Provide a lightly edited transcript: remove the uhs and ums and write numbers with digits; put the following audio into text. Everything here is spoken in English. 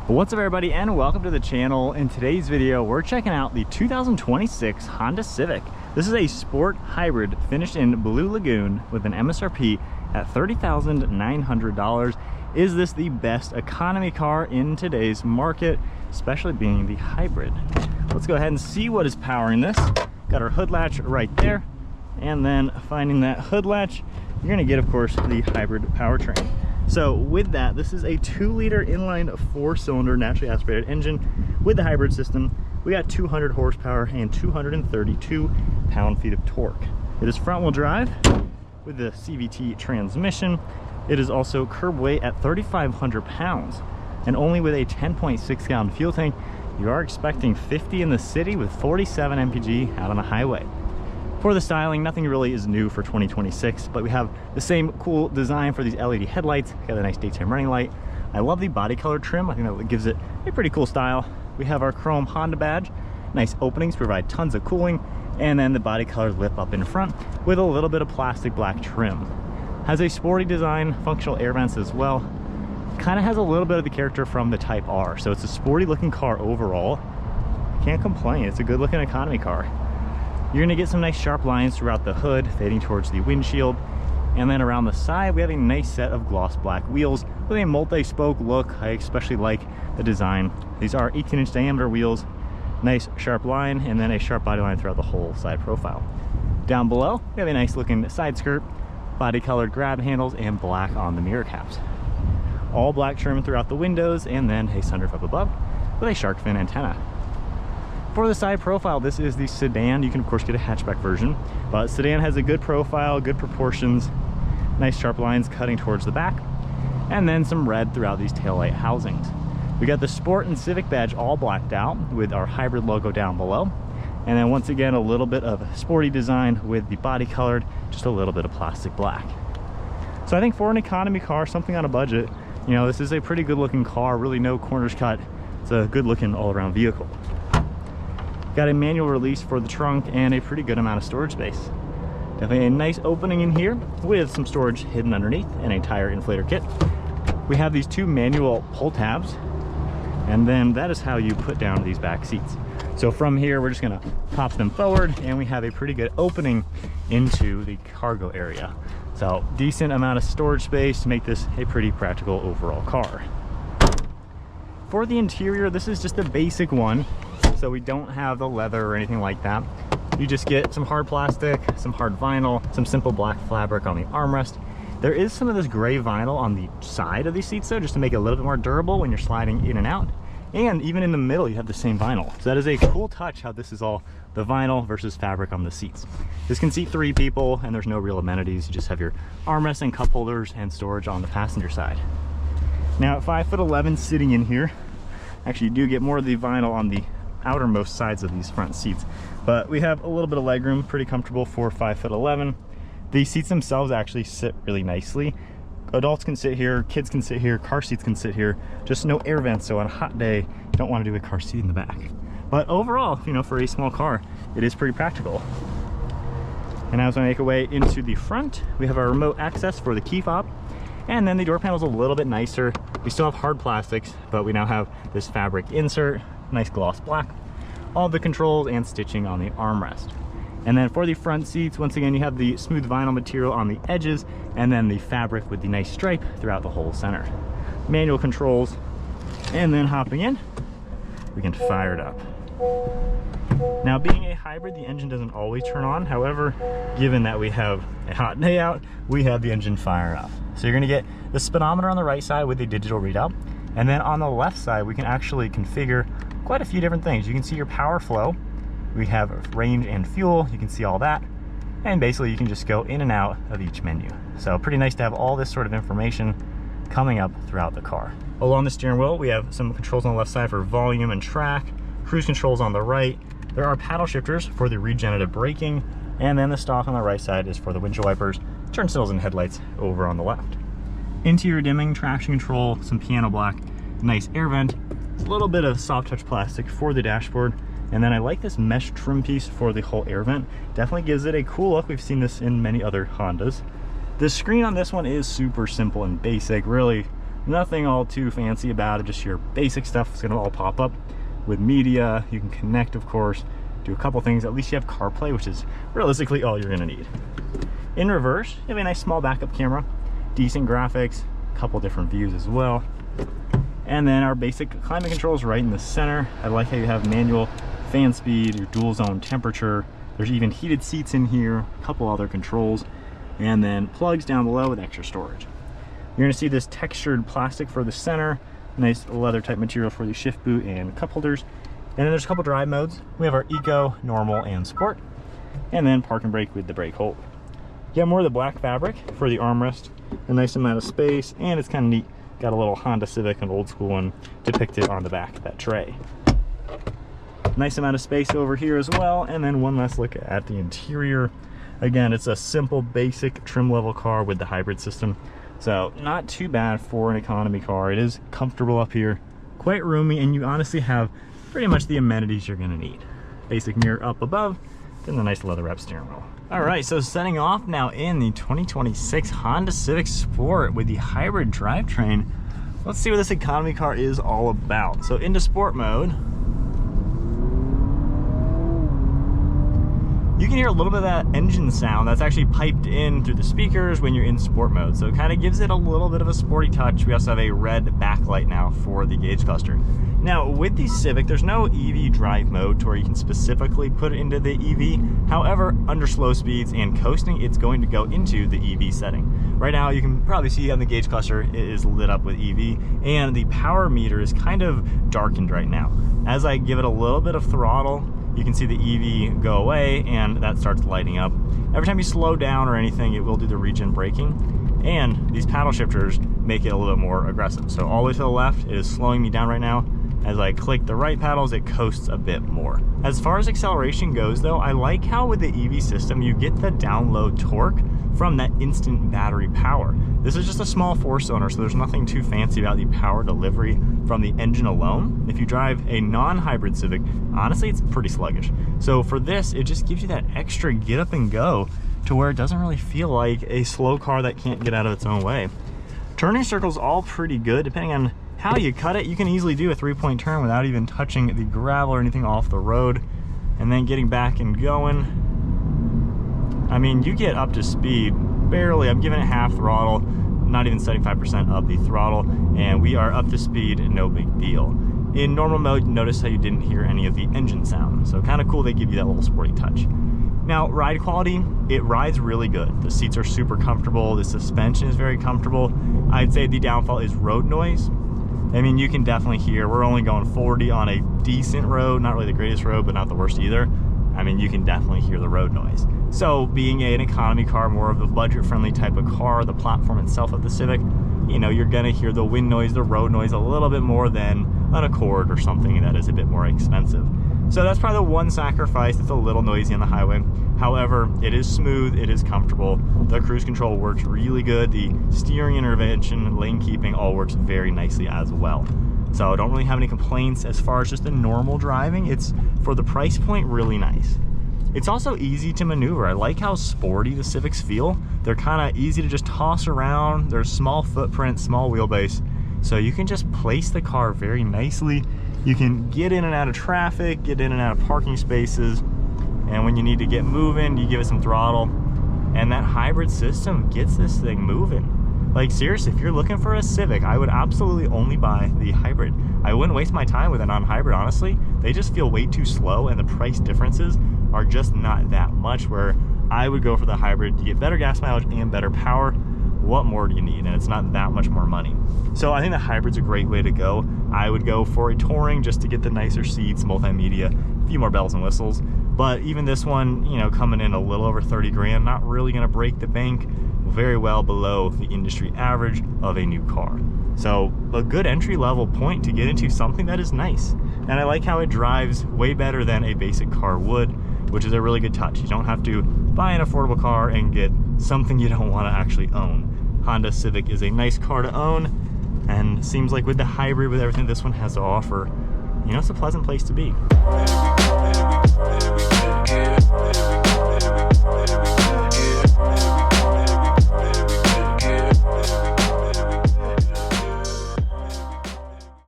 What's up everybody, and welcome to the channel. In today's video we're checking out the 2026 Honda Civic. This is a sport hybrid finished in Blue Lagoon with an MSRP at $30,900. Is this the best economy car in today's market, especially being the hybrid? Let's go ahead and see what is powering this. Got our hood latch right there, and then finding that hood latch, you're going to get, of course, the hybrid powertrain. So with that, this is a 2-liter inline 4-cylinder naturally aspirated engine with the hybrid system. We got 200 horsepower and 232 pound-feet of torque. It is front-wheel drive with the CVT transmission. It is also curb weight at 3,500 pounds, and only with a 10.6 gallon fuel tank, you are expecting 50 in the city with 47 mpg out on the highway. For the styling, nothing really is new for 2026, but we have the same cool design for these LED headlights. Got a nice daytime running light. I love the body color trim. I think that gives it a pretty cool style. We have our chrome Honda badge. Nice openings provide tons of cooling, and then the body colors lip up in front with a little bit of plastic black trim. Has a sporty design, functional air vents as well. Kind of has a little bit of the character from the Type R, so it's a sporty looking car overall. Can't complain. It's a good looking economy car. You're going to get some nice sharp lines throughout the hood, fading towards the windshield. And then around the side, we have a nice set of gloss black wheels with a multi-spoke look. I especially like the design. These are 18-inch diameter wheels, nice sharp line, and then a sharp body line throughout the whole side profile. Down below, we have a nice looking side skirt, body colored grab handles, and black on the mirror caps. All black trim throughout the windows, and then a sunroof up above with a shark fin antenna. For the side profile, this is the sedan. You can of course get a hatchback version, but sedan has a good profile, good proportions, nice sharp lines cutting towards the back, and then some red throughout these taillight housings. We got the Sport and Civic badge all blacked out with our hybrid logo down below, and then once again a little bit of sporty design with the body colored, just a little bit of plastic black. So I think for an economy car, something on a budget, you know, this is a pretty good looking car, really no corners cut. It's a good looking all around vehicle. Got a manual release for the trunk and a pretty good amount of storage space. Definitely a nice opening in here with some storage hidden underneath and a tire inflator kit. We have these 2 manual pull tabs, and then that is how you put down these back seats. So from here, we're just gonna pop them forward, and we have a pretty good opening into the cargo area. So decent amount of storage space to make this a pretty practical overall car. For the interior, this is just a basic one. So we don't have the leather or anything like that. You just get some hard plastic, some hard vinyl, some simple black fabric on the armrest. There is some of this gray vinyl on the side of these seats though, just to make it a little bit more durable when you're sliding in and out. And even in the middle, you have the same vinyl. So that is a cool touch how this is all the vinyl versus fabric on the seats. This can seat 3 people, and there's no real amenities. You just have your armrest and cup holders and storage on the passenger side. Now at 5'11" sitting in here, actually you do get more of the vinyl on the outermost sides of these front seats, but we have a little bit of legroom, pretty comfortable for 5'11". The seats themselves actually sit really nicely. Adults can sit here, kids can sit here, car seats can sit here, just no air vents, so on a hot day you don't want to do a car seat in the back. But overall, you know, for a small car, it is pretty practical. And as I make our way into the front, we have our remote access for the key fob, and then the door panel is a little bit nicer. We still have hard plastics, but we now have this fabric insert, nice gloss black, all the controls and stitching on the armrest. And then for the front seats, once again, you have the smooth vinyl material on the edges, and then the fabric with the nice stripe throughout the whole center. Manual controls, and then hopping in, we can fire it up. Now, being a hybrid, the engine doesn't always turn on. However, given that we have a hot day out, we have the engine fire up. So you're gonna get the speedometer on the right side with the digital readout, and then on the left side, we can actually configure quite a few different things. You can see your power flow. We have range and fuel. You can see all that. And basically you can just go in and out of each menu. So pretty nice to have all this sort of information coming up throughout the car. Along the steering wheel, we have some controls on the left side for volume and track, cruise controls on the right. There are paddle shifters for the regenerative braking, and then the stock on the right side is for the windshield wipers, turn signals, and headlights over on the left. Interior dimming, traction control, some piano black, nice air vent, a little bit of soft touch plastic for the dashboard, and then I like this mesh trim piece for the whole air vent. Definitely gives it a cool look. We've seen this in many other Hondas. The screen on this one is super simple and basic, really Nothing all too fancy about it, just your basic stuff is gonna all pop up with media. You can connect, of course, do a couple things. At least you have CarPlay, which is realistically all you're gonna need. In reverse, you have a nice small backup camera, decent graphics, a couple different views as well. And then our basic climate controls right in the center. I like how you have manual fan speed, your dual zone temperature. There's even heated seats in here, a couple other controls, and then plugs down below with extra storage. You're gonna see this textured plastic for the center, nice leather type material for the shift boot and cup holders. And then there's a couple drive modes. We have our Eco, Normal, and Sport. And then park and brake with the brake hold. You have more of the black fabric for the armrest, a nice amount of space, and it's kind of neat. Got a little Honda Civic, an old school one, depicted on the back of that tray. Nice amount of space over here as well. And then one last look at the interior. Again, it's a simple, basic trim level car with the hybrid system. So not too bad for an economy car. It is comfortable up here, quite roomy, and you honestly have pretty much the amenities you're gonna need. Basic mirror up above, then the nice leather wrap steering wheel. All right, so setting off now in the 2026 Honda Civic Sport with the hybrid drivetrain. Let's see what this economy car is all about. So into sport mode, you can hear a little bit of that engine sound that's actually piped in through the speakers when you're in sport mode. So it kind of gives it a little bit of a sporty touch. We also have a red backlight now for the gauge cluster. Now with the Civic, there's no EV drive mode to where you can specifically put it into the EV. However, under slow speeds and coasting, it's going to go into the EV setting. Right now, you can probably see on the gauge cluster, it is lit up with EV, and the power meter is kind of darkened right now. As I give it a little bit of throttle, you can see the EV go away and that starts lighting up. Every time you slow down or anything, it will do the regen braking, and these paddle shifters make it a little bit more aggressive. So all the way to the left, it is slowing me down right now. As I click the right paddles, it coasts a bit more. As far as acceleration goes though, I like how with the EV system, you get the down low torque from that instant battery power. This is just a small 4-cylinder, so there's nothing too fancy about the power delivery from the engine alone. If you drive a non-hybrid Civic, honestly, it's pretty sluggish. So for this, it just gives you that extra get up and go to where it doesn't really feel like a slow car that can't get out of its own way. Turning circles all pretty good, depending on how you cut it. You can easily do a 3-point turn without even touching the gravel or anything off the road. And then getting back and going, I mean, you get up to speed barely. I'm giving it half throttle, not even 75% of the throttle, and we are up to speed, no big deal. In normal mode, notice how you didn't hear any of the engine sound. So kind of cool, they give you that little sporty touch. Now, ride quality, it rides really good. The seats are super comfortable. The suspension is very comfortable. I'd say the downfall is road noise. I mean, you can definitely hear, we're only going 40 on a decent road, not really the greatest road, but not the worst either. I mean, you can definitely hear the road noise. So being an economy car, more of a budget-friendly type of car, the platform itself of the Civic, you know, you're gonna hear the wind noise, the road noise a little bit more than an Accord or something that is a bit more expensive. So that's probably the one sacrifice. It's a little noisy on the highway. However, it is smooth, it is comfortable. The cruise control works really good. The steering intervention, lane keeping, all works very nicely as well. So I don't really have any complaints as far as just the normal driving. It's, for the price point, really nice. It's also easy to maneuver. I like how sporty the Civics feel. They're kind of easy to just toss around. There's small footprint, small wheelbase. So you can just place the car very nicely. You can get in and out of traffic, get in and out of parking spaces. And when you need to get moving, you give it some throttle. And that hybrid system gets this thing moving. Like seriously, if you're looking for a Civic, I would absolutely only buy the hybrid. I wouldn't waste my time with a non-hybrid, honestly. They just feel way too slow, and the price differences are just not that much, where I would go for the hybrid. You get better gas mileage and better power. What more do you need? And it's not that much more money. So I think the hybrid's a great way to go. I would go for a touring just to get the nicer seats, multimedia, a few more bells and whistles. But even this one, you know, coming in a little over 30 grand, not really gonna break the bank, very well below the industry average of a new car. So a good entry level point to get into something that is nice. And I like how it drives way better than a basic car would, which is a really good touch. You don't have to buy an affordable car and get something you don't want to actually own. Honda Civic is a nice car to own, and seems like with the hybrid, with everything this one has to offer, you know, it's a pleasant place to be.